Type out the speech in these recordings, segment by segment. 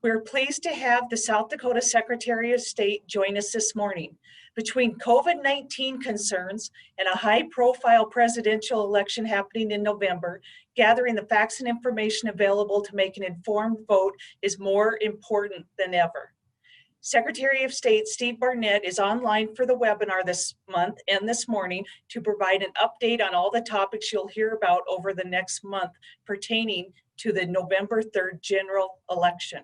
We're pleased to have the South Dakota Secretary of State join us this morning. Between COVID-19 concerns and a high-profile presidential election happening in November, gathering the facts and information available to make an informed vote is more important than ever. Secretary of State Steve Barnett is online for the webinar this month and this morning to provide an update on all the topics you'll hear about over the next month pertaining to the November 3rd general election.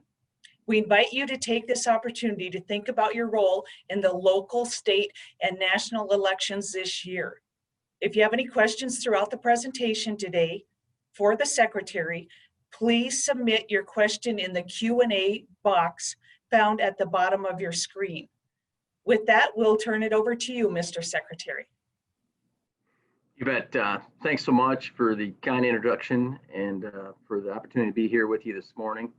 We invite you to take this opportunity to think about your role in the local, state, and national elections this year. If you have any questions throughout the presentation today for the Secretary, please submit your question in the Q&A box found at the bottom of your screen. With that, we'll turn it over to you, Mr. Secretary. You bet. Thanks so much for the kind introduction and for the opportunity to be here with you this morning.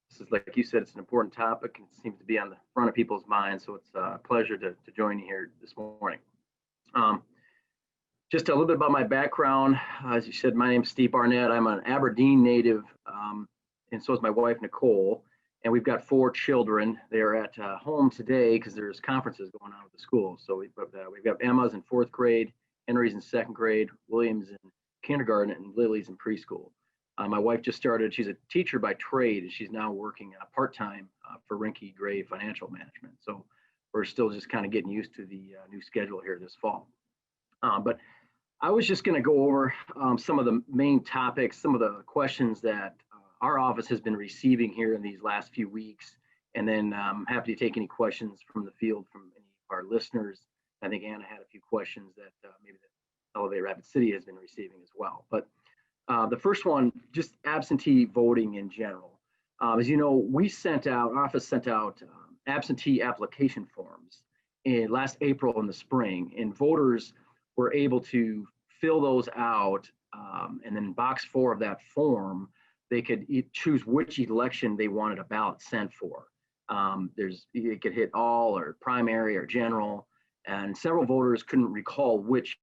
This is, like you said, it's an important topic and seems to be on the front of people's minds, so it's a pleasure to join you here this morning. Just a little bit about my background. As you said, my name is Steve Barnett. I'm an Aberdeen native, and so is my wife, Nicole, and we've got 4 children. They're at home today because there's conferences going on with the school. So we've got Emma's in 4th grade, Henry's in 2nd grade, William's in kindergarten, and Lily's in preschool. My wife just started, she's a teacher by trade, and she's now working part-time for Rinke Gray Financial Management. So we're still just kind of getting used to the new schedule here this fall. But I was just gonna go over some of the main topics, some of the questions that our office has been receiving here in these last few weeks. And then I'm happy to take any questions from the field from any of our listeners. I think Anna had a few questions that maybe the Elevate Rapid City has been receiving as well. But the first one, just absentee voting in general. As you know, our office sent out absentee application forms in last April in the spring, and voters were able to fill those out, and then in box 4 of that form, they could choose which election they wanted a ballot sent for. You could hit all or primary or general, and several voters couldn't recall which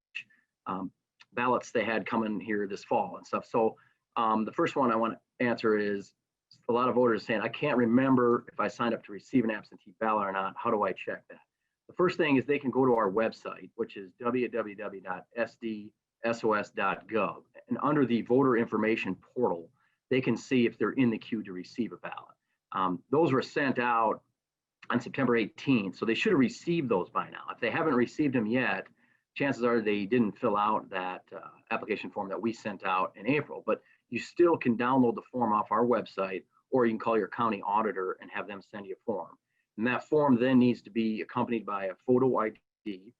ballots they had coming here this fall and stuff. So the first one I want to answer is, a lot of voters saying, I can't remember if I signed up to receive an absentee ballot or not. How do I check that? The first thing is they can go to our website, which is www.sdsos.gov, and under the voter information portal, they can see if they're in the queue to receive a ballot. Those were sent out on September 18th, so they should have received those by now. If they haven't received them yet, chances are they didn't fill out that application form that we sent out in April, but you still can download the form off our website, or you can call your county auditor and have them send you a form. And that form then needs to be accompanied by a photo ID,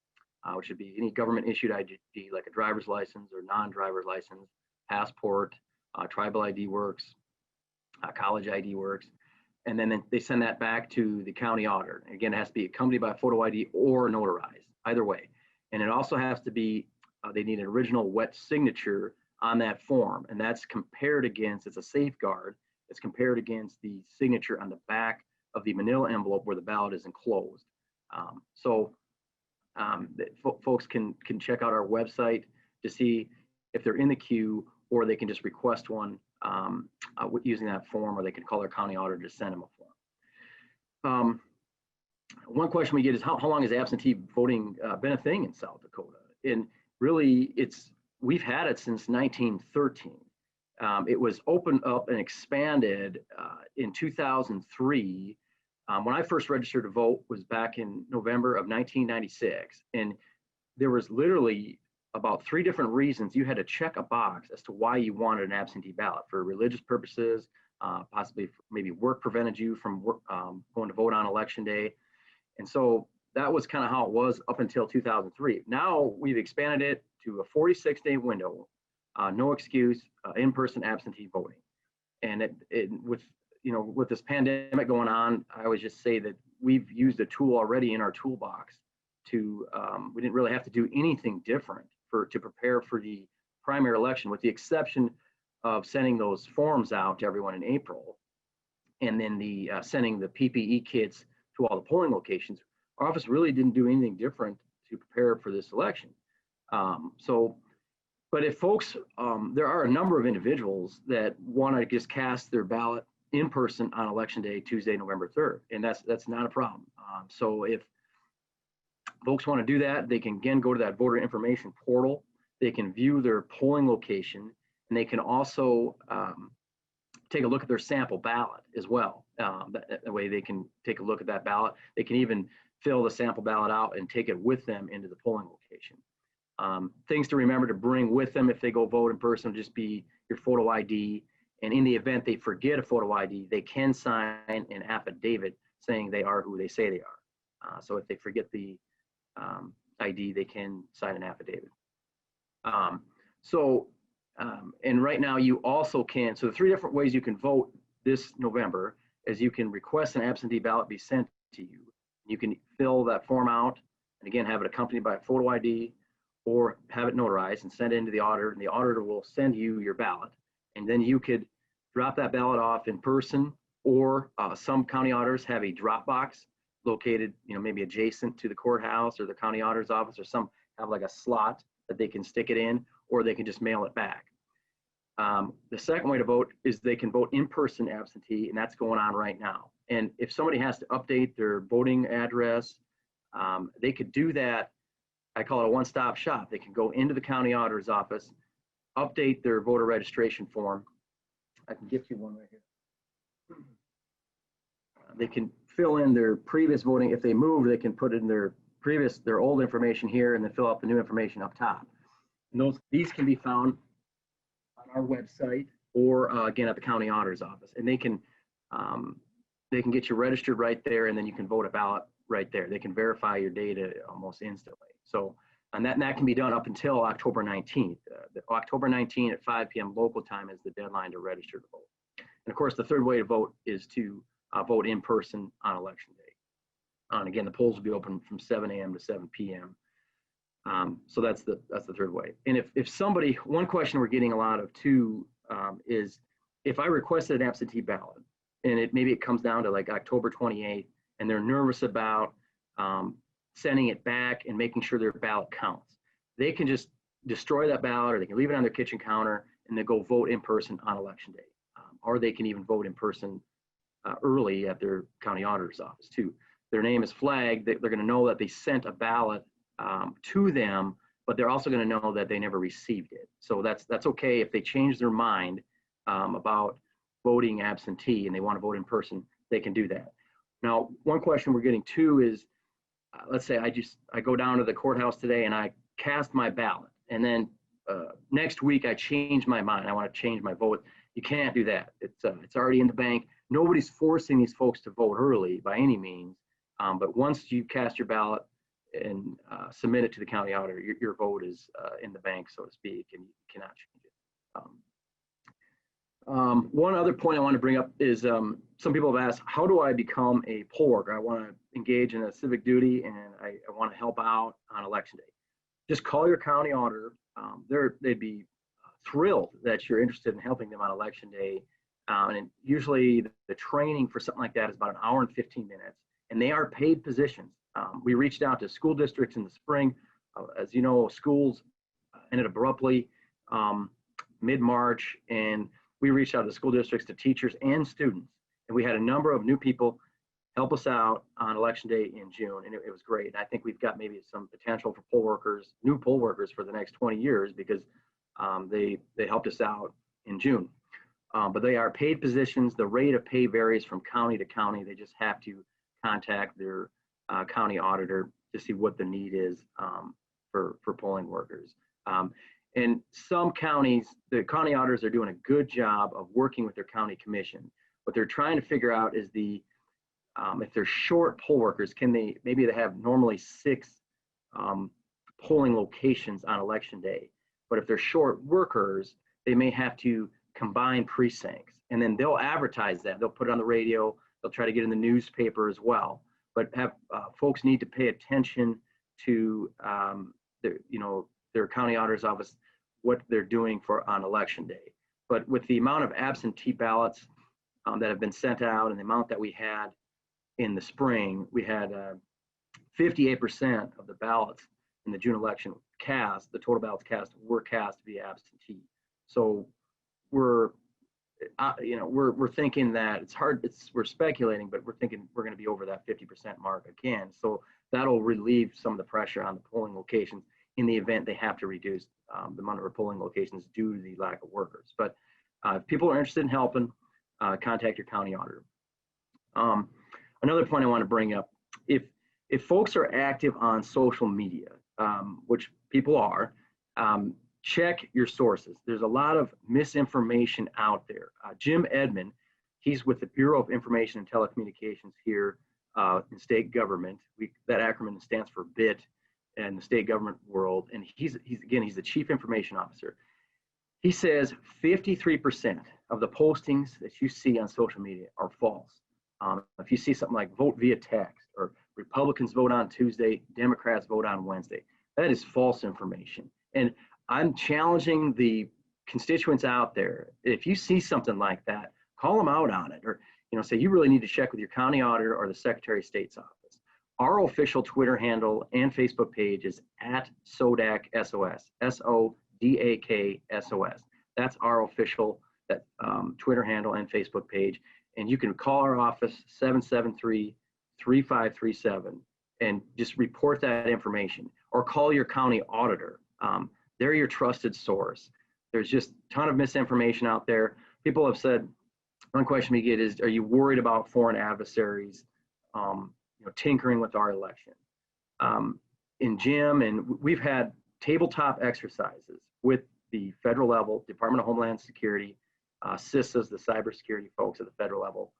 which would be any government issued ID, like a driver's license or non-driver's license, passport, tribal ID works, college ID works. And then they send that back to the county auditor. Again, it has to be accompanied by a photo ID or notarized, either way. And it also has to be, they need an original wet signature on that form. And that's compared against, it's a safeguard, it's compared against the signature on the back of the manila envelope where the ballot is enclosed. Folks can check out our website to see if they're in the queue, or they can just request one using that form, or they can call their county auditor to send them a form. One question we get is how long has absentee voting been a thing in South Dakota? And really, we've had it since 1913. It was opened up and expanded in 2003. When I first registered to vote was back in November of 1996, and there was literally about 3 different reasons you had to check a box as to why you wanted an absentee ballot: for religious purposes, possibly maybe work prevented you from going to vote on election day. And so that was kind of how it was up until 2003. Now we've expanded it to a 46-day window, no excuse, in-person absentee voting. And with this pandemic going on, I always just say that we've used a tool already in our toolbox to, we didn't really have to do anything different to prepare for the primary election, with the exception of sending those forms out to everyone in April, and then sending the PPE kits to all the polling locations. Our office really didn't do anything different to prepare for this election. But if folks, there are a number of individuals that want to just cast their ballot in person on election day, Tuesday, November 3rd. And that's not a problem. So if folks want to do that, they can again go to that voter information portal. They can view their polling location, and they can also take a look at their sample ballot as well. That way they can take a look at that ballot. They can even fill the sample ballot out and take it with them into the polling location. Things to remember to bring with them if they go vote in person would just be your photo ID. And in the event they forget a photo ID, they can sign an affidavit saying they are who they say they are. So if they forget the ID, they can sign an affidavit. And right now you also can, so the 3 different ways you can vote this November is you can request an absentee ballot be sent to you. You can fill that form out and again have it accompanied by a photo ID or have it notarized and send it into the auditor, and the auditor will send you your ballot. And then you could drop that ballot off in person, or some county auditors have a drop box located, maybe adjacent to the courthouse or the county auditor's office, or some have like a slot that they can stick it in, or they can just mail it back. The second way to vote is they can vote in person absentee, and that's going on right now. And if somebody has to update their voting address, they could do that. I call it a one-stop shop. They can go into the county auditor's office, update their voter registration form. I can give you one right here. They can fill in their previous voting. If they move, they can put in their old information here and then fill out the new information up top. And these can be found on our website or again at the county auditor's office. And they can get you registered right there, and then you can vote a ballot right there. They can verify your data almost instantly. So, and that can be done up until October 19th. October 19th at 5 p.m. local time is the deadline to register to vote. And of course, the third way to vote is to vote in person on election day. And again, the polls will be open from 7 a.m. to 7 p.m. So that's the third way. And if somebody, one question we're getting a lot of too is if I requested an absentee ballot and maybe it comes down to like October 28th and they're nervous about sending it back and making sure their ballot counts, they can just destroy that ballot, or they can leave it on their kitchen counter and then go vote in person on election day. Or they can even vote in person early at their county auditor's office too. Their name is flagged. They're going to know that they sent a ballot to them, but they're also going to know that they never received it. So that's okay if they change their mind about voting absentee and they want to vote in person, they can do that. Now, one question we're getting too is, let's say I go down to the courthouse today and I cast my ballot, and then next week I change my mind. I want to change my vote. You can't do that. It's already in the bank. Nobody's forcing these folks to vote early by any means. But once you cast your ballot and submit it to the county auditor, your vote is in the bank, so to speak, and you cannot change it. One other point I want to bring up is some people have asked, how do I become a poll worker? I want to engage in a civic duty and I want to help out on election day. Just call your county auditor. They'd be thrilled that you're interested in helping them on election day. And usually the training for something like that is about 1 hour and 15 minutes. And they are paid positions. We reached out to school districts in the spring. As you know, schools ended abruptly mid-March, and we reached out to school districts, to teachers and students. And we had a number of new people help us out on election day in June, and it was great. And I think we've got maybe some potential for poll workers, new poll workers for the next 20 years because they helped us out in June. But they are paid positions. The rate of pay varies from county to county. They just have to contact their county auditor to see what the need is for polling workers. And some counties, the county auditors are doing a good job of working with their county commission. What they're trying to figure out is if they're short poll workers, maybe they have normally 6 polling locations on election day. But if they're short workers, they may have to combine precincts, and then they'll advertise that. They'll put it on the radio. They'll try to get in the newspaper as well. But folks need to pay attention to their county auditor's office, what they're doing on election day. But with the amount of absentee ballots that have been sent out and the amount that we had in the spring, we had 58% of the ballots in the June election cast, the total ballots cast, were cast via absentee. So we're thinking that it's hard. We're speculating, but we're thinking we're going to be over that 50% mark again. So that'll relieve some of the pressure on the polling locations in the event they have to reduce the number of polling locations due to the lack of workers. But if people are interested in helping, contact your county auditor. Another point I want to bring up: if folks are active on social media, which people are, check your sources. There's a lot of misinformation out there. Jim Edmond, he's with the Bureau of Information and Telecommunications here in state government. That acronym stands for BIT in the state government world. And he's the Chief Information Officer. He says 53% of the postings that you see on social media are false. If you see something like vote via text or Republicans vote on Tuesday, Democrats vote on Wednesday, that is false information. And I'm challenging the constituents out there. If you see something like that, call them out on it, or say you really need to check with your county auditor or the Secretary of State's office. Our official Twitter handle and Facebook page is @SODAK-SOS, SODAK-SOS. That's our official Twitter handle and Facebook page. And you can call our office 773-3537 and just report that information, or call your county auditor. They're your trusted source. There's just a ton of misinformation out there. People have said, one question we get is, are you worried about foreign adversaries tinkering with our election? In Jim, and we've had tabletop exercises with the federal level, Department of Homeland Security, CISAs, the cybersecurity folks at the federal level,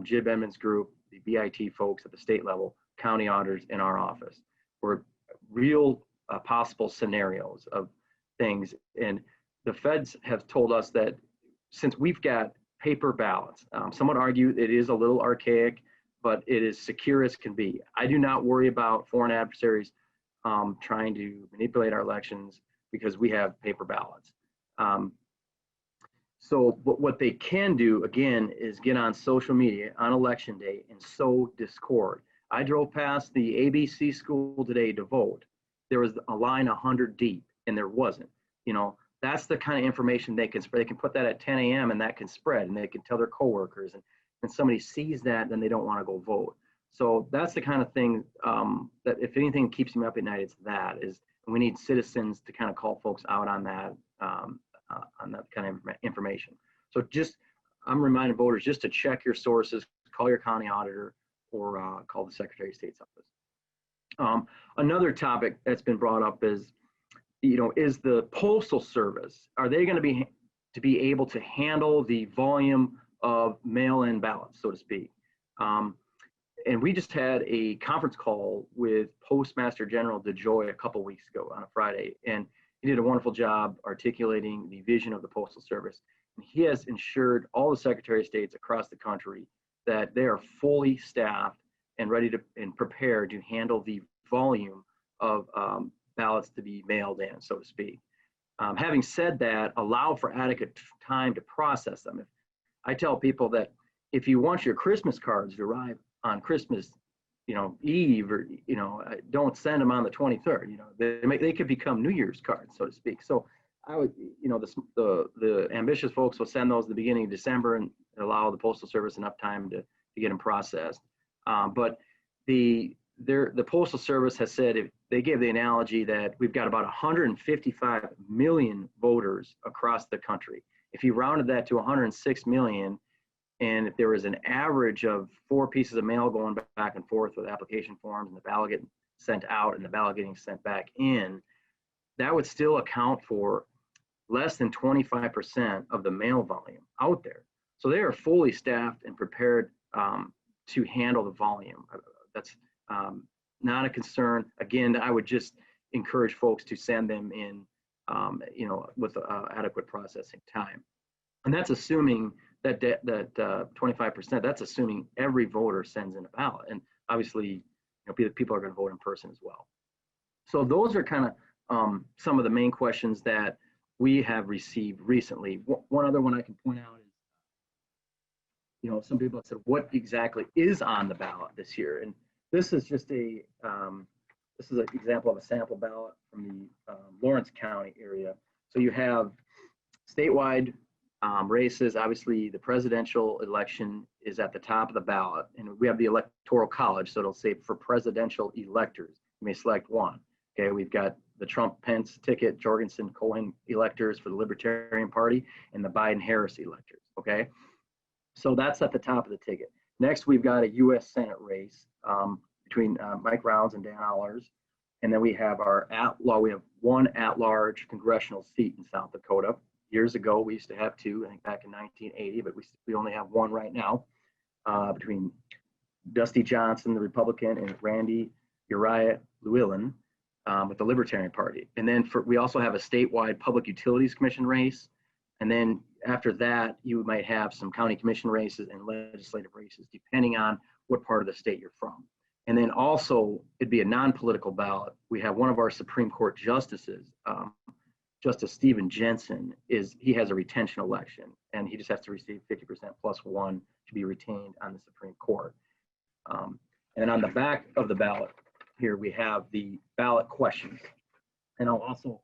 Jim Edmonds group, the BIT folks at the state level, county auditors in our office, for real possible scenarios of things. And the feds have told us that since we've got paper ballots, some would argue it is a little archaic, but it is secure as can be. I do not worry about foreign adversaries trying to manipulate our elections because we have paper ballots. So what they can do, again, is get on social media on election day and sow discord. I drove past the ABC school today to vote. There was a line 100 deep, and there wasn't. That's the kind of information they can spread. They can put that at 10 a.m. and that can spread, and they can tell their coworkers, and somebody sees that, then they don't want to go vote. So that's the kind of thing that, if anything keeps me up at night, it's that. We need citizens to kind of call folks out on that kind of information. So I'm reminding voters just to check your sources, call your county auditor, or call the Secretary of State's office. Another topic that's been brought up is, is the Postal Service, are they going to be able to handle the volume of mail-in ballots, so to speak? And we just had a conference call with Postmaster General DeJoy a couple weeks ago on a Friday, and he did a wonderful job articulating the vision of the Postal Service. And he has ensured all the Secretary of States across the country that they are fully staffed and ready to and prepared to handle the volume of ballots to be mailed in, so to speak. Having said that, allow for adequate time to process them. I tell people that if you want your Christmas cards to arrive on Christmas, Eve, or don't send them on the 23rd. They could become New Year's cards, so to speak. So I would, the ambitious folks will send those at the beginning of December and allow the Postal Service enough time to get them processed. But the Postal Service has said, they gave the analogy that we've got about 155 million voters across the country. If you rounded that to 106 million, and if there was an average of 4 pieces of mail going back and forth with application forms and the ballot getting sent out and the ballot getting sent back in, that would still account for less than 25% of the mail volume out there. So they are fully staffed and prepared to handle the volume. That's not a concern. Again, I would just encourage folks to send them in, with adequate processing time. And that's assuming that 25%, that's assuming every voter sends in a ballot. And obviously, people are going to vote in person as well. So those are kind of some of the main questions that we have received recently. One other one I can point out is, some people have said, what exactly is on the ballot this year? And this is just this is an example of a sample ballot from the Lawrence County area. So you have statewide races. Obviously, the presidential election is at the top of the ballot, and we have the Electoral College, so it'll say for presidential electors, you may select one. Okay, we've got the Trump-Pence ticket, Jorgensen-Cohen electors for the Libertarian Party, and the Biden-Harris electors. Okay, so that's at the top of the ticket. Next, we've got a U.S. Senate race between Mike Rounds and Dan Allers. And then we have our we have one at-large congressional seat in South Dakota. Years ago, we used to have two, I think back in 1980, but we only have one right now between Dusty Johnson, the Republican, and Randy Uriah Llewellyn with the Libertarian Party. And then we also have a statewide Public Utilities Commission race. And then after that, you might have some county commission races and legislative races, depending on what part of the state you're from. And then also, it'd be a non-political ballot. We have one of our Supreme Court justices, Justice Stephen Jensen, he has a retention election, and he just has to receive 50% plus one to be retained on the Supreme Court. And on the back of the ballot here, we have the ballot questions. And I'll also,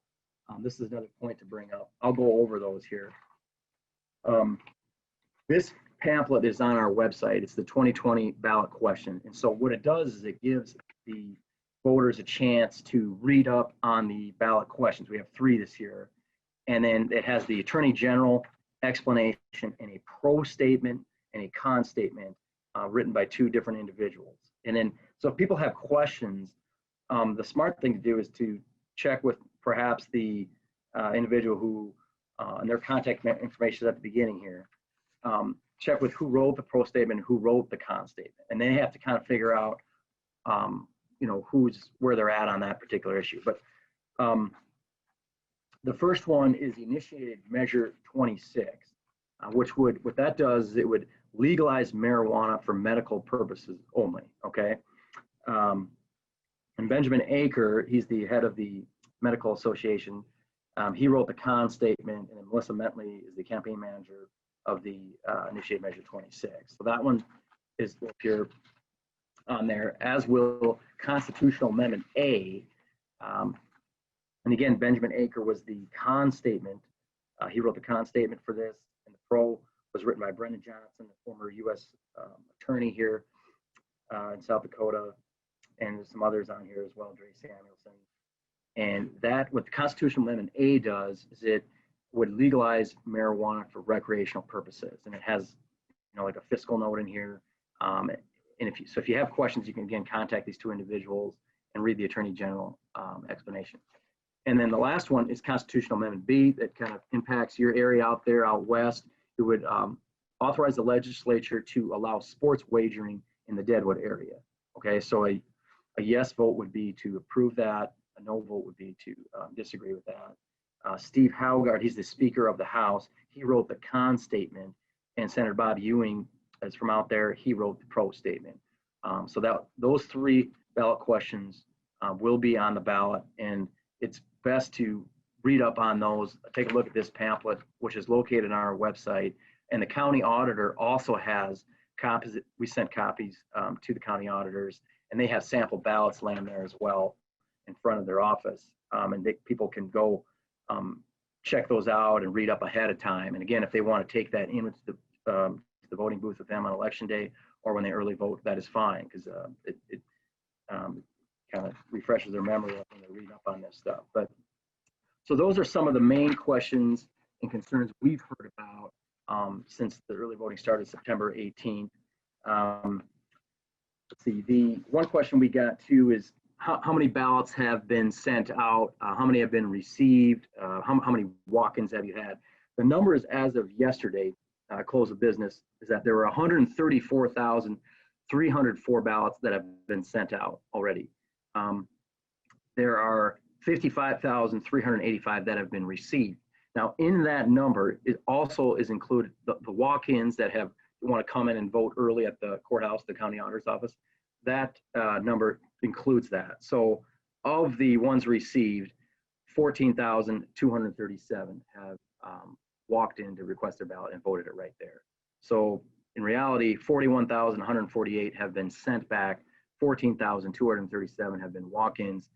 this is another point to bring up. I'll go over those here. This pamphlet is on our website. It's the 2020 ballot question. And so what it does is it gives the voters a chance to read up on the ballot questions. We have 3 this year. And then it has the Attorney General explanation and a pro statement and a con statement written by 2 different individuals. And then, so if people have questions, the smart thing to do is to check with perhaps the individual who, and their contact information is at the beginning here. Check with who wrote the pro statement and who wrote the con statement, and they have to kind of figure out, you know, where they're at on that particular issue. But the first one is initiated Measure 26, what that does is it would legalize marijuana for medical purposes only. Okay, and Benjamin Aker, he's the head of the Medical Association. He wrote the con statement, and Melissa Mentley is the campaign manager of the Initiate Measure 26. So that one is up here on there, as will Constitutional Amendment A. And again, Benjamin Aker was the con statement. He wrote the con statement for this, and the pro was written by Brendan Johnson, the former U.S. Attorney here in South Dakota, and there's some others on here as well, Dre Samuelson. And what the Constitutional Amendment A does is it would legalize marijuana for recreational purposes, and it has, you know, like a fiscal note in here. And if you have questions, you can again contact these 2 individuals and read the Attorney General explanation. And then the last one is Constitutional Amendment B, that kind of impacts your area out there out west. It would authorize the legislature to allow sports wagering in the Deadwood area. Okay, so a yes vote would be to approve that. A no vote would be to disagree with that. Steve Haugard, he's the Speaker of the House. He wrote the con statement, and Senator Bob Ewing is from out there. He wrote the pro statement. So those 3 ballot questions will be on the ballot, and it's best to read up on those. Take a look at this pamphlet, which is located on our website. And the county auditor also has copies. We sent copies to the county auditors, and they have sample ballots laying there as well in front of their office. And people can go check those out and read up ahead of time. And again, if they want to take that in with the voting booth with them on election day or when they early vote, that is fine, because it kind of refreshes their memory when they read up on this stuff. But so those are some of the main questions and concerns we've heard about since the early voting started September 18th. Let's see, the one question we got too is how many ballots have been sent out? How many have been received? How many walk-ins have you had? The numbers as of yesterday, close of business, is that there were 134,304 ballots that have been sent out already. There are 55,385 that have been received. Now, in that number, it also is included the walk-ins that want to come in and vote early at the courthouse, the county auditor's office. That number includes that. So of the ones received, 14,237 have walked in to request their ballot and voted it right there. So in reality, 41,148 have been sent back, 14,237 have been walk-ins,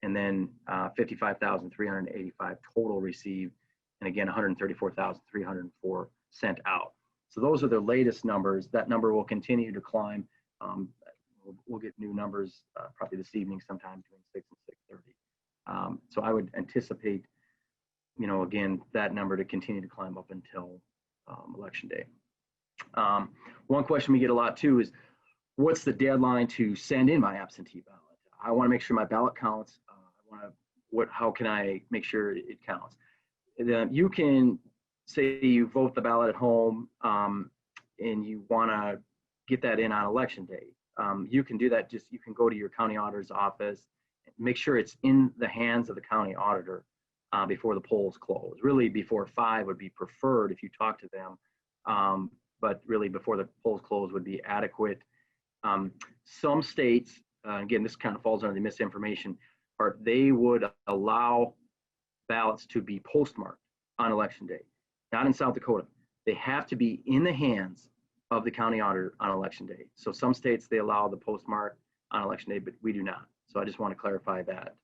and then 55,385 total received. and again, 134,304 sent out. So those are the latest numbers. That number will continue to climb. We'll get new numbers probably this evening sometime between 6 and 6:30. So I would anticipate, again, that number to continue to climb up until election day. One question we get a lot too is, what's the deadline to send in my absentee ballot? I want to make sure my ballot counts. How can I make sure it counts? You can say you vote the ballot at home and you want to get that in on election day. You can do that. You can go to your county auditor's office, make sure it's in the hands of the county auditor before the polls close. Really, before 5 would be preferred if you talk to them, but really before the polls close would be adequate. Some states, again, this kind of falls under the misinformation part, they would allow ballots to be postmarked on election day. Not in South Dakota. They have to be in the hands of the county auditor on election day. So some states, they allow the postmark on election day, but we do not. So I just want to clarify that.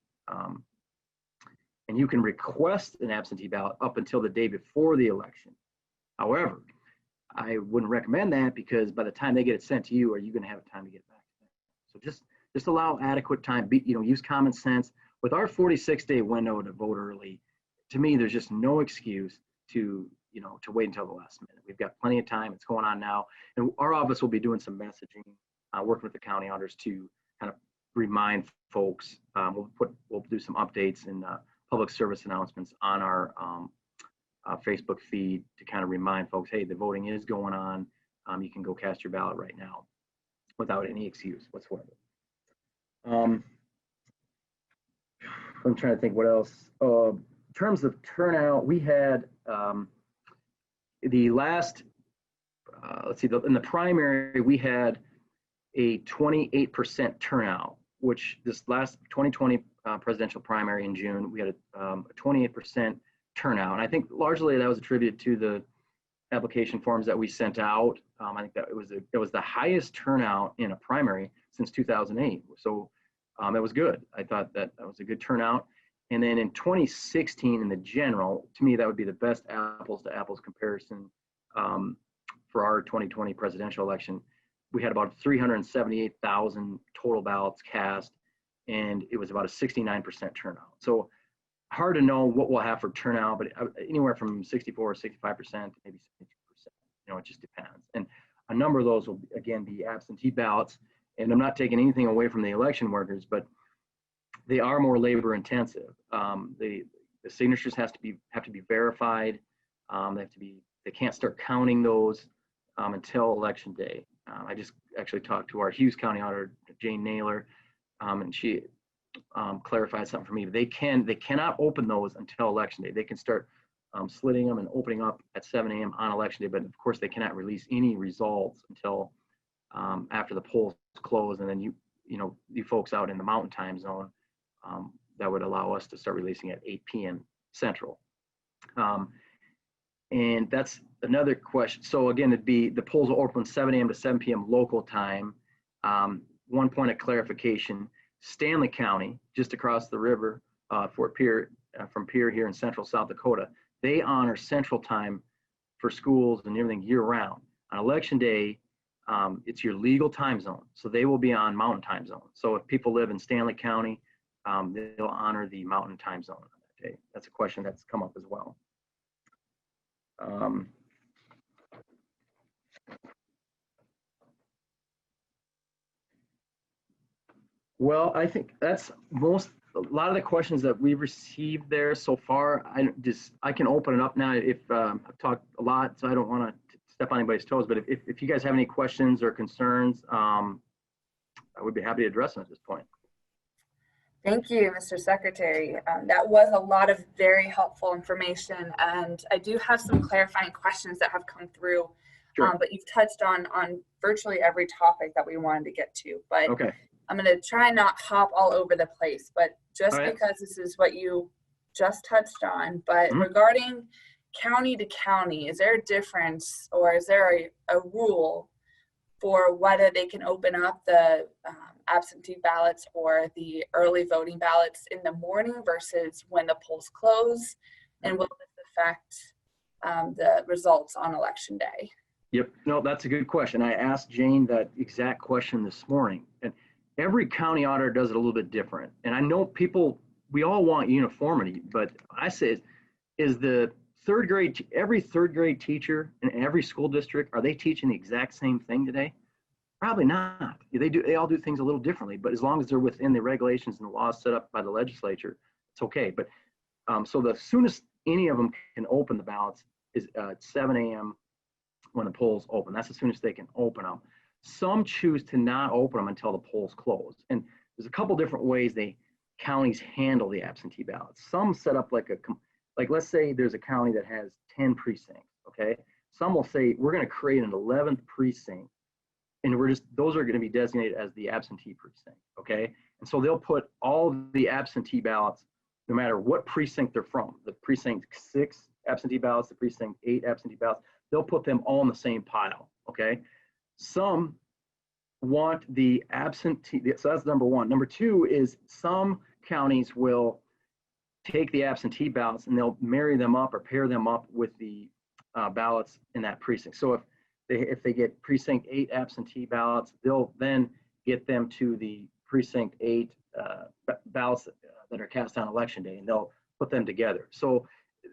And you can request an absentee ballot up until the day before the election. However, I wouldn't recommend that, because by the time they get it sent to you, are you going to have time to get it back to them? So just allow adequate time. Use common sense. With our 46-day window to vote early, to me, there's just no excuse to wait until the last minute. We've got plenty of time. It's going on now, and our office will be doing some messaging, working with the county auditors to kind of remind folks. We'll do some updates and public service announcements on our Facebook feed to kind of remind folks, hey, the voting is going on. You can go cast your ballot right now without any excuse whatsoever. I'm trying to think what else. In terms of turnout, we had the last, in the primary, we had a 28% turnout, which this last 2020 presidential primary in June, we had a 28% turnout. And I think largely that was attributed to the application forms that we sent out. I think that it was the highest turnout in a primary since 2008. So it was good. I thought that was a good turnout. And then in 2016, in the general, to me, that would be the best apples to apples comparison for our 2020 presidential election. We had about 378,000 total ballots cast, and it was about a 69% turnout. So hard to know what we'll have for turnout, but anywhere from 64 or 65% to maybe 72%. It just depends. And a number of those will, again, be absentee ballots. And I'm not taking anything away from the election workers, but they are more labor intensive. The signatures have to be verified. They can't start counting those until election day. I just actually talked to our Hughes County Auditor, Jane Naylor, and she clarified something for me. They cannot open those until election day. They can start slitting them and opening up at 7 a.m. on election day, but of course they cannot release any results until after the polls close. And then you folks out in the Mountain Time Zone, that would allow us to start releasing at 8 p.m. Central. And that's another question. So again, the polls will open 7 a.m. to 7 p.m. local time. One point of clarification: Stanley County, just across the river, Fort Pierre, from Pierre here in central South Dakota, they honor Central Time for schools and everything year round. On election day, it's your legal time zone, so they will be on Mountain Time Zone. So if people live in Stanley County, they'll honor the Mountain Time Zone on that day. That's a question that's come up as well. Well, I think that's a lot of the questions that we've received there so far. I can open it up now. I've talked a lot, so I don't want to step on anybody's toes, but if you guys have any questions or concerns, I would be happy to address them at this point. Thank you, Mr. Secretary. That was a lot of very helpful information, and I do have some clarifying questions that have come through. Sure. But you've touched on virtually every topic that we wanted to get to. But okay. I'm going to try and not hop all over the place, but just because this is what you just touched on. But regarding county to county, is there a difference, or is there a rule for whether they can open up the absentee ballots or the early voting ballots in the morning versus when the polls close? And will this affect the results on election day? Yep, no, that's a good question. I asked Jane that exact question this morning, and every county auditor does it a little bit different. And I know people, we all want uniformity, but I say, is the third grade, every third grade teacher in every school district, are they teaching the exact same thing today? Probably not. They all do things a little differently, but as long as they're within the regulations and the laws set up by the legislature, it's okay. But so the soonest any of them can open the ballots is at 7 a.m. when the polls open. That's as soon as they can open them. Some choose to not open them until the polls close. And there's a couple different ways counties handle the absentee ballots. Some set up like let's say there's a county that has 10 precincts, okay? Some will say, we're gonna create an 11th precinct, and those are gonna be designated as the absentee precinct, okay? And so they'll put all the absentee ballots, no matter what precinct they're from, the precinct 6 absentee ballots, the precinct 8 absentee ballots, they'll put them all in the same pile, okay? Some want the absentee, so that's number one. Number two is some counties will take the absentee ballots and they'll marry them up or pair them up with the ballots in that precinct. So if they get precinct 8 absentee ballots, they'll then get them to the precinct 8 ballots that are cast on election day, and they'll put them together. So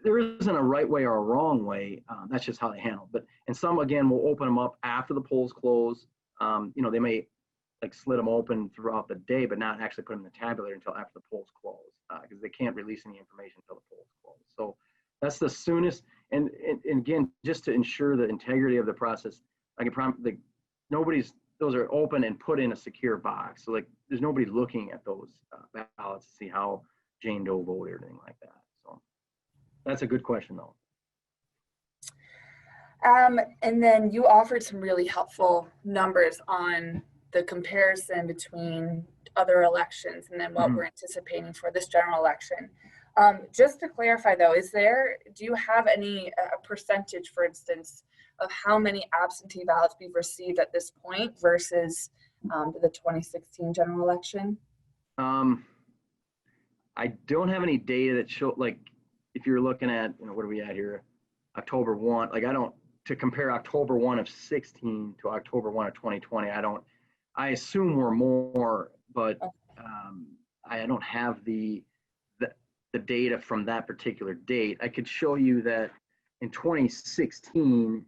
there isn't a right way or a wrong way. That's just how they handle it. And some, again, will open them up after the polls close. They may like slit them open throughout the day, but not actually put them in the tabulator until after the polls close, because they can't release any information until the polls close. So that's the soonest. And again, just to ensure the integrity of the process, I can promise those are open and put in a secure box. So like there's nobody looking at those ballots to see how Jane Doe voted or anything like that. So that's a good question though. And then you offered some really helpful numbers on the comparison between other elections and then what we're anticipating for this general election. Just to clarify though, do you have any percentage, for instance, of how many absentee ballots we've received at this point versus the 2016 general election? I don't have any data that show, like, if you're looking at, what are we at here? October 1, like to compare October 1 of 16 to October 1 of 2020, I assume we're more, but I don't have the data from that particular date. I could show you that in 2016,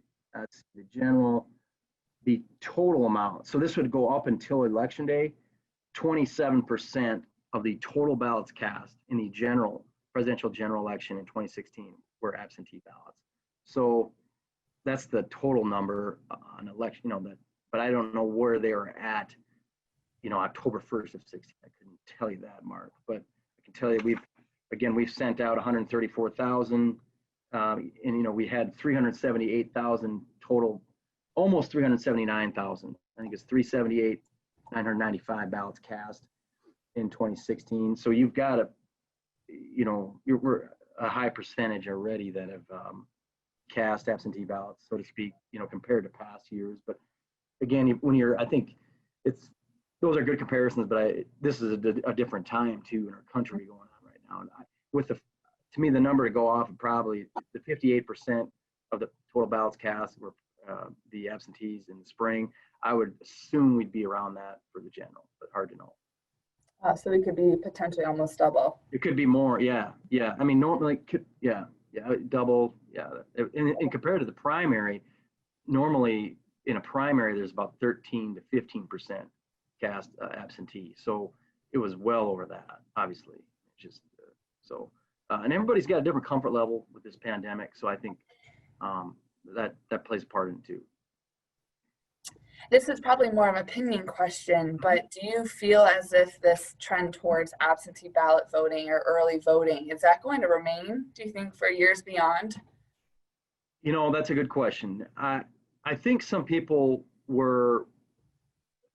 the total amount, so this would go up until election day, 27% of the total ballots cast in the presidential general election in 2016 were absentee ballots. So that's the total number on election, but I don't know where they are at, October 1st of 16. I couldn't tell you that, Mark, but I can tell you we've sent out 134,000, and we had 378,000 total, almost 379,000. I think it's 378,995 ballots cast in 2016. So you've got we're a high percentage already that have cast absentee ballots, so to speak, compared to past years. But again, I think those are good comparisons, but this is a different time too in our country going on right now. And to me, the number to go off of probably the 58% of the total ballots cast were the absentees in the spring. I would assume we'd be around that for the general, but hard to know. So we could be potentially almost double. It could be more, yeah. I mean, normally, double, yeah. And compared to the primary, normally in a primary, there's about 13 to 15% cast absentee. So it was well over that, obviously. And everybody's got a different comfort level with this pandemic. So I think that plays a part in it too. This is probably more of an opinion question, but do you feel as if this trend towards absentee ballot voting or early voting, is that going to remain, do you think, for years beyond? That's a good question. I think some people were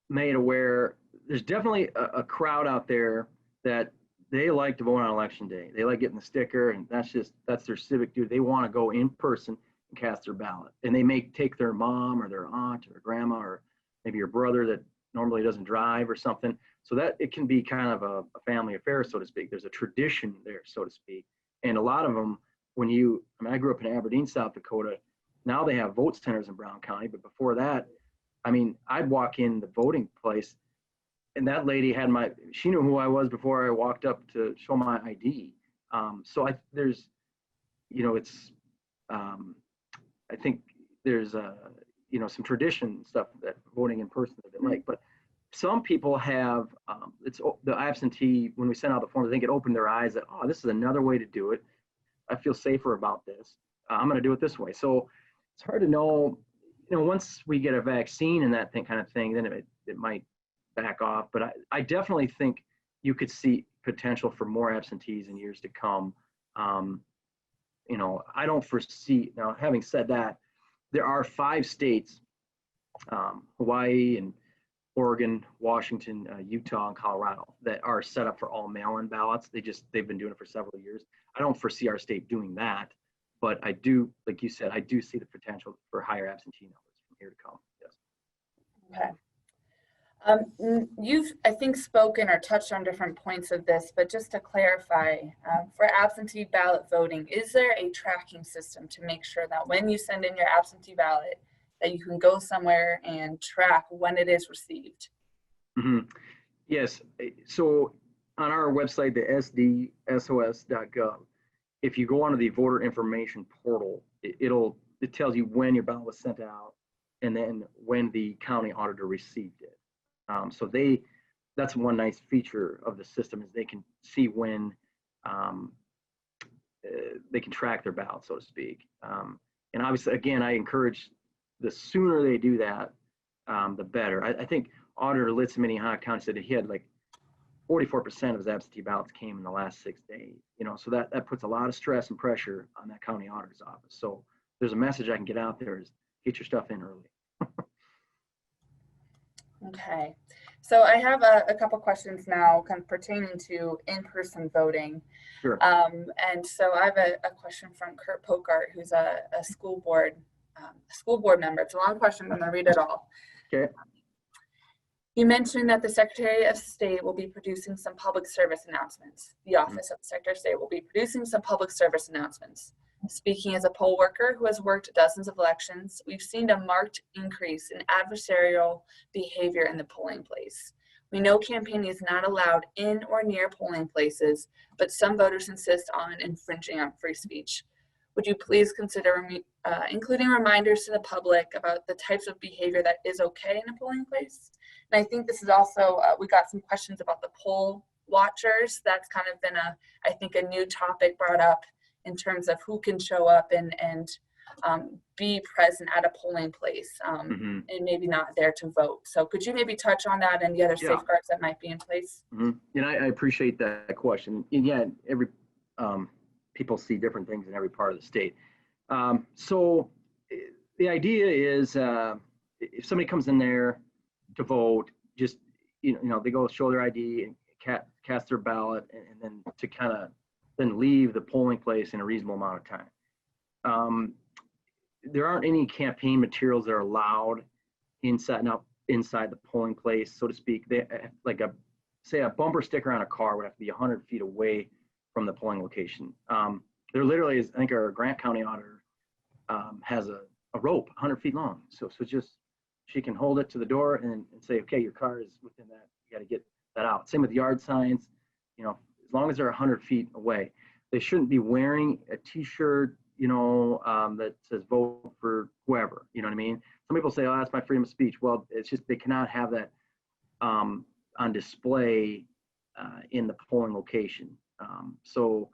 made aware. There's definitely a crowd out there that they like to vote on election day. They like getting the sticker, and that's their civic duty. They want to go in person and cast their ballot. And they may take their mom or their aunt or grandma or maybe your brother that normally doesn't drive or something. So that it can be kind of a family affair, so to speak. There's a tradition there, so to speak. And a lot of them I grew up in Aberdeen, South Dakota. Now they have vote centers in Brown County, but before that, I'd walk in the voting place and that lady she knew who I was before I walked up to show my ID. I think there's some tradition stuff that voting in person that they like, but some people have, it's the absentee, when we sent out the forms, I think it opened their eyes that, oh, this is another way to do it. I feel safer about this. I'm going to do it this way. So it's hard to know, once we get a vaccine and that kind of thing, then it might back off. But I definitely think you could see potential for more absentees in years to come. I don't foresee, now having said that, there are 5 states, Hawaii and Oregon, Washington, Utah, and Colorado, that are set up for all mail-in ballots. They've been doing it for several years. I don't foresee our state doing that, but I do, like you said, I do see the potential for higher absentee numbers from here to come. Yes. Okay. You've, I think, spoken or touched on different points of this, but just to clarify, for absentee ballot voting, is there a tracking system to make sure that when you send in your absentee ballot, that you can go somewhere and track when it is received? Mm-hmm. Yes. So on our website, the sdsos.gov, if you go onto the voter information portal, it tells you when your ballot was sent out and then when the county auditor received it. So that's one nice feature of the system, is they can see when they can track their ballot, so to speak. And obviously, again, I encourage, the sooner they do that, the better. I think Auditor Litz in Minnehaha County said that he had like 44% of his absentee ballots came in the last 6 days. So that puts a lot of stress and pressure on that county auditor's office. So there's a message I can get out there, is get your stuff in early. Okay, so I have a couple questions now kind of pertaining to in-person voting. Sure. And so I have a question from Kurt Pokart, who's a school board member. It's a long question, but I'm going to read it all. Okay. You mentioned that the Secretary of State will be producing some public service announcements. The Office of the Secretary of State will be producing some public service announcements. Speaking as a poll worker who has worked dozens of elections, we've seen a marked increase in adversarial behavior in the polling place. We know campaigning is not allowed in or near polling places, but some voters insist on infringing on free speech. Would you please consider including reminders to the public about the types of behavior that is okay in a polling place? And I think this is also, we got some questions about the poll watchers. That's kind of been I think a new topic brought up in terms of who can show up and be present at a polling place and maybe not there to vote. So could you maybe touch on that and the other safeguards that might be in place? And I appreciate that question. And yeah, every people see different things in every part of the state. So the idea is, if somebody comes in there to vote, just they go show their ID and cast their ballot, and then to kind of then leave the polling place in a reasonable amount of time. There aren't any campaign materials that are allowed inside the polling place, so to speak. They, like say a bumper sticker on a car would have to be 100 feet away from the polling location. There literally is, I think our Grant County auditor has a rope 100 feet long. So just, she can hold it to the door and say, okay, your car is within that, you got to get that out. Same with yard signs, as long as they're 100 feet away. They shouldn't be wearing a t-shirt, that says vote for whoever, you know what I mean? Some people say, oh, that's my freedom of speech. Well, it's just, they cannot have that on display in the polling location. So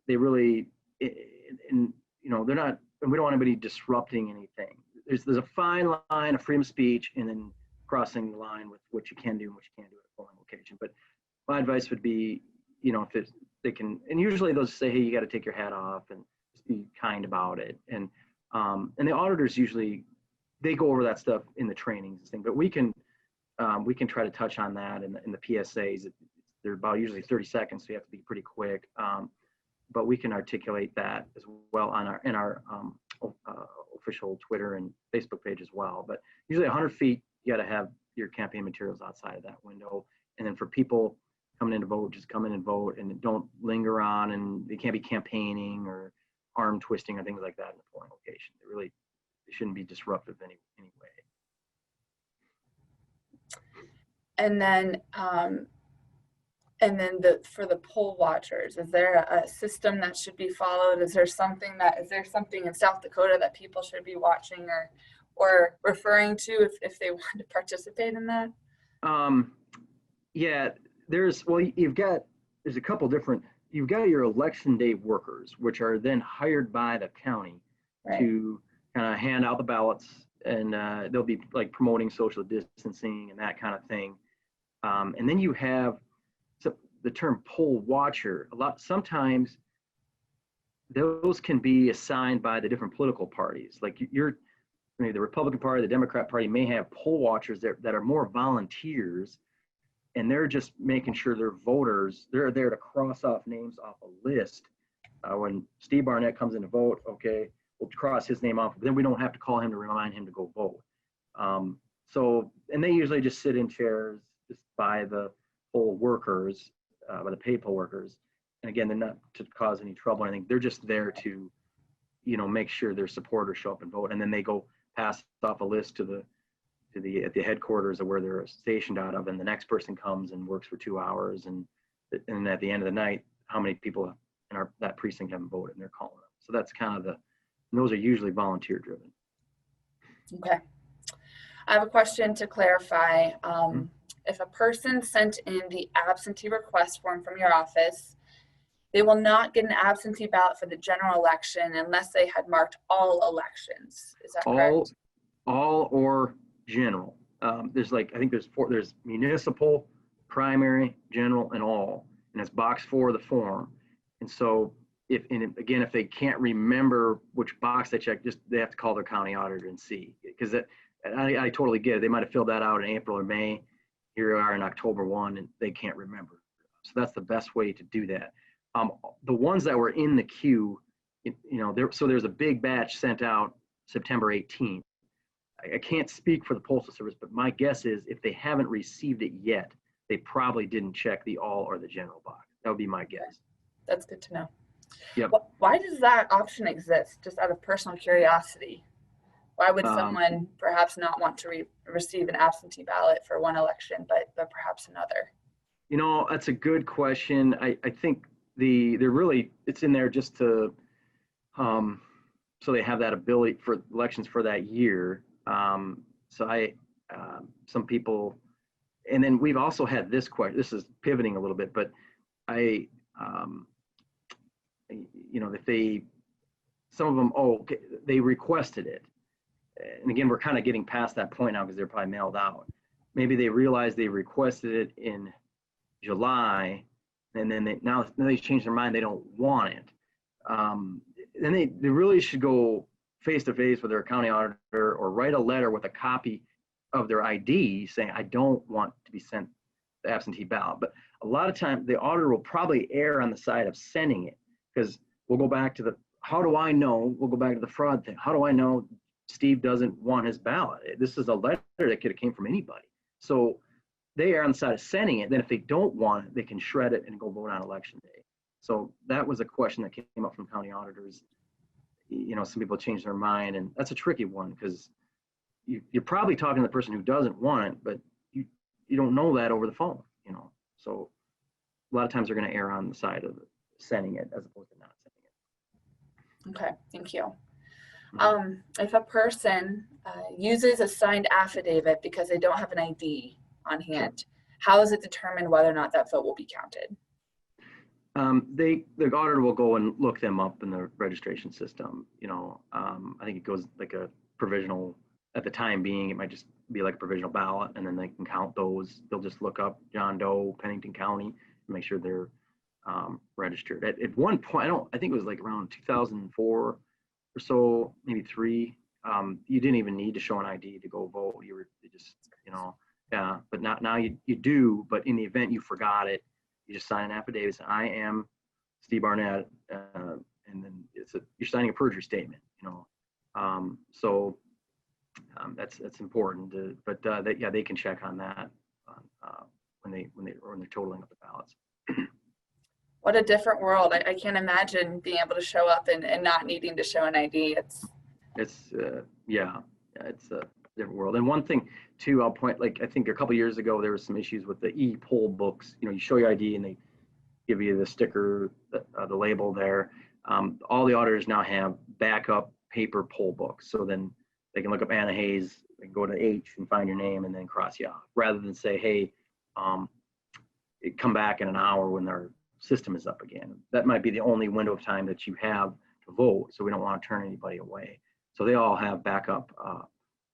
they really, they're not, and we don't want anybody disrupting anything. There's a fine line of freedom of speech and then crossing the line with what you can do and what you can't do at a polling location. But my advice would be, if they can, and usually they'll say, hey, you got to take your hat off and just be kind about it. And the auditors usually, they go over that stuff in the trainings and things, but we can try to touch on that in the PSAs. They're about usually 30 seconds, so you have to be pretty quick. But we can articulate that as well on our official Twitter and Facebook page as well. But usually 100 feet, you got to have your campaign materials outside of that window. And then for people coming in to vote, just come in and vote and don't linger on, and they can't be campaigning or arm twisting or things like that in the polling location. It shouldn't be disruptive any way. And then for the poll watchers, is there a system that should be followed? Is there something in South Dakota that people should be watching or referring to if they want to participate in that? Yeah, there's a couple different, you've got your election day workers, which are then hired by the county to kind of hand out the ballots, and they'll be like promoting social distancing and that kind of thing. And then you have the term poll watcher. Sometimes those can be assigned by the different political parties. Like the Republican Party, the Democrat Party may have poll watchers that are more volunteers, and they're just making sure their voters, they're there to cross off names off a list. When Steve Barnett comes in to vote, okay, we'll cross his name off, but then we don't have to call him to remind him to go vote. And they usually just sit in chairs just by the poll workers, by the paid poll workers. And again, they're not to cause any trouble or anything. They're just there to, make sure their supporters show up and vote. And then they go pass off a list at the headquarters of where they're stationed out of. And the next person comes and works for 2 hours. And at the end of the night, how many people in that precinct haven't voted, and they're calling them. So that's kind of and those are usually volunteer driven. Okay. I have a question to clarify. If a person sent in the absentee request form from your office, they will not get an absentee ballot for the general election unless they had marked all elections. Is that correct? All or general. There's I think there's municipal, primary, general, and all. And it's box 4 of the form. And so if they can't remember which box they check, they have to call their county auditor and see. Because I totally get it. They might have filled that out in April or May. Here we are in October 1, and they can't remember. So that's the best way to do that. The ones that were in the queue, there's a big batch sent out September 18th. I can't speak for the Postal Service, but my guess is if they haven't received it yet, they probably didn't check the all or the general box. That would be my guess. That's good to know. Yep. Why does that option exist? Just out of personal curiosity. Why would someone perhaps not want to receive an absentee ballot for one election, but perhaps another? That's a good question. I think it's in there just to, so they have that ability for elections for that year. Some people, and then we've also had this question. This is pivoting a little bit, but some of them, they requested it. And again, we're kind of getting past that point now because they're probably mailed out. Maybe they realized they requested it in July, and then now they changed their mind. They don't want it. Then they really should go face to face with their county auditor or write a letter with a copy of their ID saying, I don't want to be sent the absentee ballot. But a lot of times the auditor will probably err on the side of sending it, because we'll go back to how do I know? We'll go back to the fraud thing. How do I know Steve doesn't want his ballot? This is a letter that could have came from anybody. So they are on the side of sending it. Then if they don't want it, they can shred it and go vote on election day. So that was a question that came up from county auditors. Some people change their mind, and that's a tricky one because you're probably talking to the person who doesn't want it, but you don't know that over the phone, So a lot of times they're going to err on the side of sending it as opposed to not sending it. Okay, thank you. If a person uses a signed affidavit because they don't have an ID on hand, how is it determined whether or not that vote will be counted? The auditor will go and look them up in the registration system. I think it goes like a provisional, at the time being, it might just be like a provisional ballot, and then they can count those. They'll just look up John Doe, Pennington County, and make sure they're registered. At one point, I think it was like around 2004 or so, maybe 3. You didn't even need to show an ID to go vote. You just, but now you do, but in the event you forgot it, you just sign an affidavit saying, I am Steve Barnett, and then you're signing a perjury statement, that's important. They can check on that when they're totaling up the ballots. What a different world. I can't imagine being able to show up and not needing to show an ID. Yeah, it's a different world. And one thing too, I'll point, like, I think a couple years ago, there was some issues with the e-poll books. You show your ID and they give you the sticker, the label there. All the auditors now have backup paper poll books. So then they can look up Anna Hayes, they can go to H and find your name and then cross you off, rather than say, hey, come back in an hour when their system is up again. That might be the only window of time that you have to vote. So we don't want to turn anybody away. So they all have backup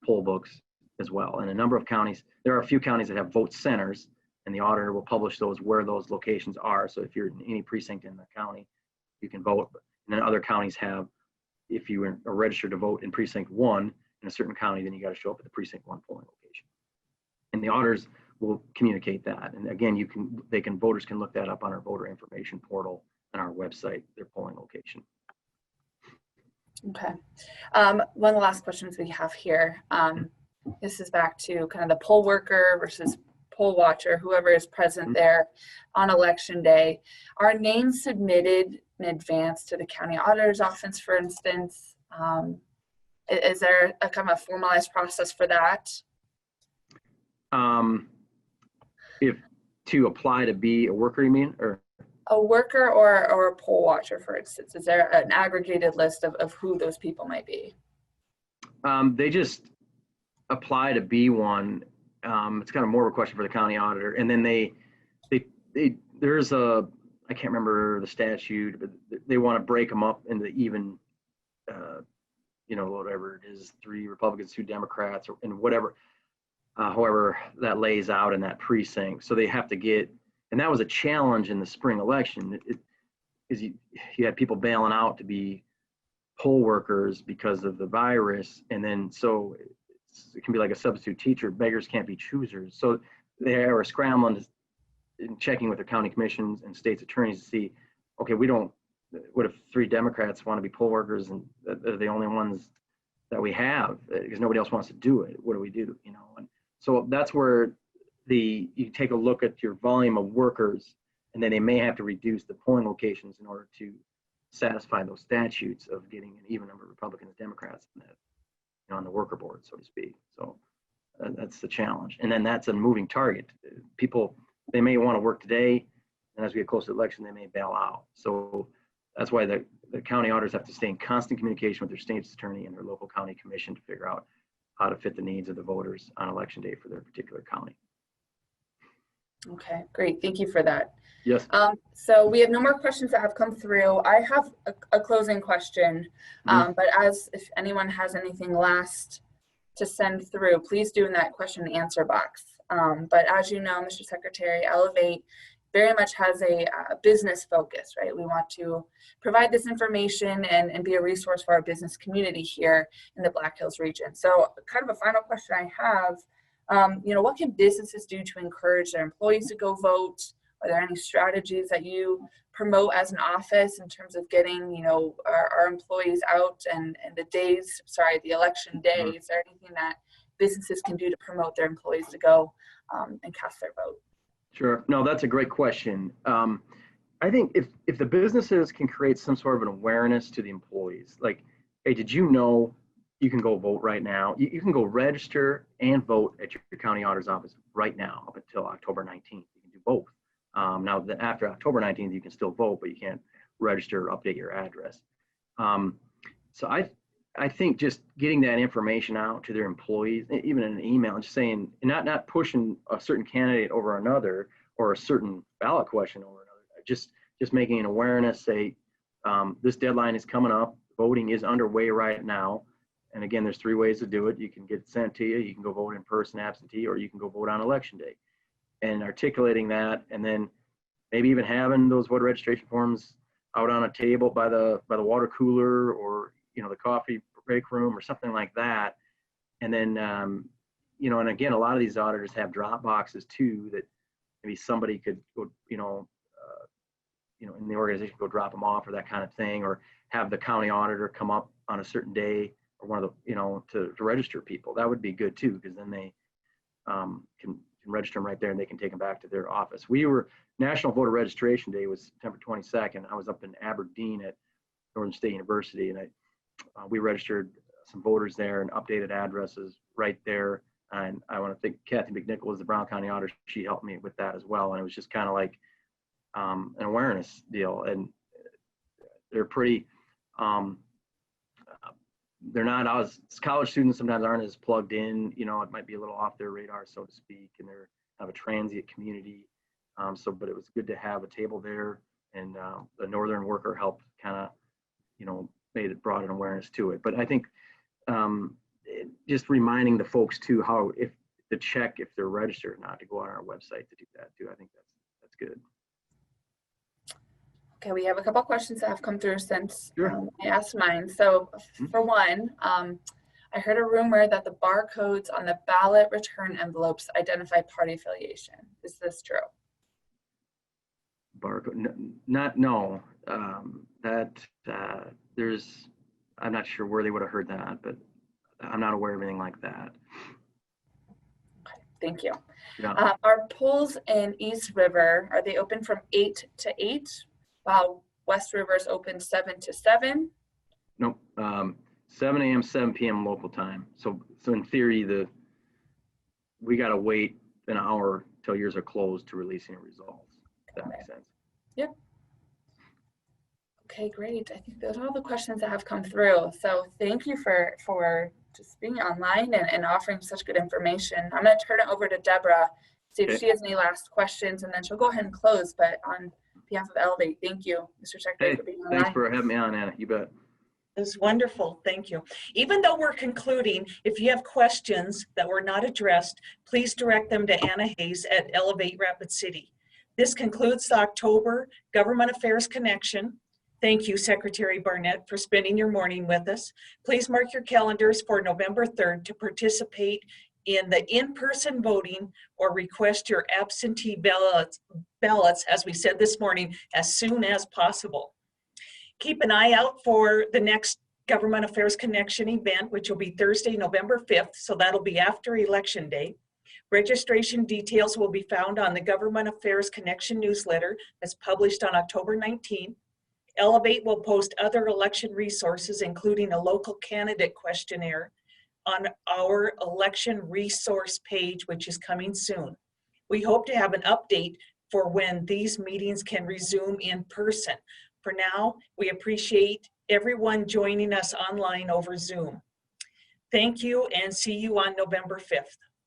poll books as well. And a number of counties, there are a few counties that have vote centers, and the auditor will publish those where those locations are. So if you're in any precinct in the county, you can vote. And then other counties have, if you are registered to vote in precinct 1 in a certain county, then you got to show up at the precinct 1 polling location. And the auditors will communicate that. And again, voters can look that up on our voter information portal and our website, their polling location. Okay. One of the last questions we have here. This is back to kind of the poll worker versus poll watcher, whoever is present there on election day. Are names submitted in advance to the county auditor's office, for instance? Is there a kind of a formalized process for that? If to apply to be a worker, you mean, or? A worker or a poll watcher, for instance? Is there an aggregated list of who those people might be? They just apply to be one. It's kind of more of a question for the county auditor. And then there's I can't remember the statute, but they want to break them up into even, whatever it is, 3 Republicans, 2 Democrats, and whatever, however that lays out in that precinct. So they have to get, and that was a challenge in the spring election, is you had people bailing out to be poll workers because of the virus. And then, so it can be like a substitute teacher, beggars can't be choosers. So they were scrambling and checking with their county commissions and state's attorneys to see, okay, what if 3 Democrats want to be poll workers and they're the only ones that we have, because nobody else wants to do it? What do we do? And so that's where you take a look at your volume of workers, and then they may have to reduce the polling locations in order to satisfy those statutes of getting an even number of Republicans and Democrats on the worker board, so to speak. So that's the challenge. And then that's a moving target. People, they may want to work today, and as we get close to the election, they may bail out. So that's why the county auditors have to stay in constant communication with their state's attorney and their local county commission to figure out how to fit the needs of the voters on election day for their particular county. Okay, great. Thank you for that. Yes. So we have no more questions that have come through. I have a closing question, but if anyone has anything last to send through, please do in that question and answer box. But as you know, Mr. Secretary, Elevate very much has a business focus, right? We want to provide this information and be a resource for our business community here in the Black Hills region. So kind of a final question I have, what can businesses do to encourage their employees to go vote? Are there any strategies that you promote as an office in terms of getting, our employees out and the election day? Is there anything that businesses can do to promote their employees to go and cast their vote? Sure. No, that's a great question. I think if the businesses can create some sort of an awareness to the employees, like, hey, did you know you can go vote right now? You can go register and vote at your county auditor's office right now up until October 19th. You can do both. Now, after October 19th, you can still vote, but you can't register or update your address. So I think just getting that information out to their employees, even in an email, and just saying, not pushing a certain candidate over another or a certain ballot question over another, just making an awareness, say, this deadline is coming up, voting is underway right now. And again, there's 3 ways to do it. You can get it sent to you, you can go vote in person, absentee, or you can go vote on election day. And articulating that, and then maybe even having those voter registration forms out on a table by the water cooler, or the coffee break room or something like that. And then and again, a lot of these auditors have drop boxes too, that maybe somebody could go in the organization go drop them off, or that kind of thing, or have the county auditor come up on a certain day, or one of the to register people. That would be good too, because then they can can register them right there and they can take them back to their office. National Voter Registration Day was September 22nd. I was up in Aberdeen at Northern State University, and we registered some voters there and updated addresses right there. And I want to thank Kathy McNichol, the Brown County Auditor. She helped me with that as well. And it was just kind of like an awareness deal. And they're pretty, they're not as college students sometimes aren't as plugged in, you know, it might be a little off their radar, so to speak, and they're kind of a transient community. But it was good to have a table there, and the Northern worker helped kind of, you know, brought an awareness to it. But I think just reminding the folks too, to check if they're registered or not, to go on our website to do that too. I think that's good. Okay, we have a couple questions that have come through since Sure. I asked mine. So for one, I heard a rumor that the barcodes on the ballot return envelopes identify party affiliation. Is this true? Barcode, no. I'm not sure where they would have heard that, but I'm not aware of anything like that. Okay, thank you. Yeah. Our polls in East River, are they open from 8 to 8? While West River is open 7 to 7? Nope. 7 a.m., 7 p.m. local time. So in theory, we got to wait an hour till yours are closed to release any results. If that makes sense. Yep. Okay, great. I think those are all the questions that have come through. So thank you for just being online and offering such good information. I'm going to turn it over to Deborah, see if she has any last questions, and then she'll go ahead and close. But on behalf of Elevate, thank you, Mr. Secretary, for being online. Thanks for having me on, Anna. You bet. It was wonderful. Thank you. Even though we're concluding, if you have questions that were not addressed, please direct them to Anna Hayes at Elevate Rapid City. This concludes the October Government Affairs Connection. Thank you, Secretary Barnett, for spending your morning with us. Please mark your calendars for November 3rd to participate in the in-person voting or request your absentee ballots, as we said this morning, as soon as possible. Keep an eye out for the next Government Affairs Connection event, which will be Thursday, November 5th, so that'll be after Election Day. Registration details will be found on the Government Affairs Connection newsletter that's published on October 19th. Elevate will post other election resources, including a local candidate questionnaire, on our election resource page, which is coming soon. We hope to have an update for when these meetings can resume in person. For now, we appreciate everyone joining us online over Zoom. Thank you, and see you on November 5th.